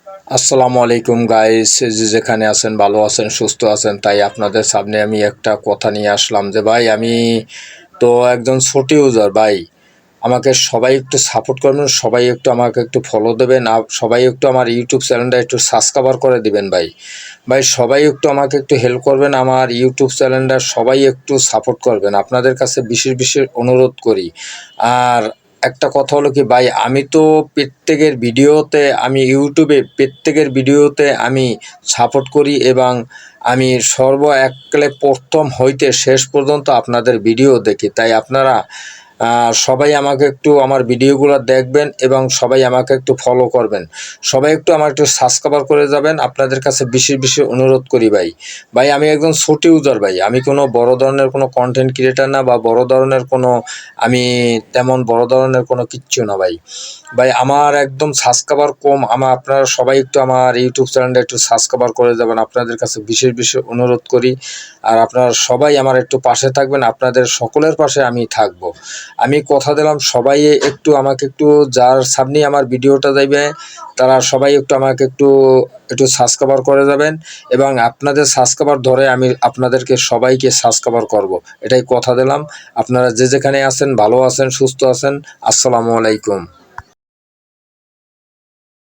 আসসালামু আলাইকুম গাইস, যে যেখানে আছেন ভালো আছেন সুস্থ আছেন। তাই আপনাদের সামনে আমি একটা কথা নিয়ে আসলাম যে ভাই আমি তো একজন ছোট ইউজার ভাই, আমাকে সবাই একটু সাপোর্ট করবেন, সবাই একটু আমাকে একটু ফলো দেবেন, আর সবাই একটু আমার ইউটিউব চ্যানেলটা একটু সাবস্ক্রাইব করে দিবেন ভাই। ভাই সবাই একটু আমাকে একটু হেল্প করবেন, আমার ইউটিউব চ্যানেলটা সবাই একটু সাপোর্ট করবেন, আপনাদের কাছে বিশেষ বিশেষ অনুরোধ করি। আর একটা কথা হলো কি ভাই, আমি তো প্রত্যেকের ভিডিওতে, আমি ইউটিউবে প্রত্যেকের ভিডিওতে আমি সাপোর্ট করি এবং আমি এককালে প্রথম হইতে শেষ পর্যন্ত আপনাদের ভিডিও দেখি। তাই আপনারা সবাই আমাকে একটু আমার ভিডিওগুলো দেখবেন এবং সবাই আমাকে একটু ফলো করবেন, সবাই একটু আমার একটু সাবস্ক্রাইব করে যাবেন, আপনাদের কাছে বিশেষ বিশেষ অনুরোধ করি ভাই। ভাই আমি একজন ছোট ইউজার ভাই, আমি কোনো বড় ধরনের কোনো কন্টেন্ট ক্রিয়েটার না, বা বড় ধরনের কোনো, আমি তেমন বড় ধরনের কোনো কিচ্ছু না ভাই। ভাই আমার একদম সাবস্ক্রাইবার কম, আপনারা সবাই একটু আমার ইউটিউব চ্যানেলটা একটু সাবস্ক্রাইব করে যাবেন, আপনাদের কাছে বিশেষ বিশেষ অনুরোধ করি। আর আপনারা সবাই আমার একটু পাশে থাকবেন, আপনাদের সকলের পাশে আমি থাকব। আমি কথা দিলাম সবাই একটু আমাকে একটু, যার সামনে আমার ভিডিওটা যাইবে তারা সবাই একটু আমাকে একটু একটু সাবস্ক্রাইব করে যাবেন, এবং আপনাদের সাবস্ক্রাইবার ধরে আমি আপনাদেরকে সবাইকে সাবস্ক্রাইব করব, এটাই কথা দিলাম। আপনারা যে যেখানে আছেন ভালো আছেন সুস্থ আছেন। আসসালামু আলাইকুম।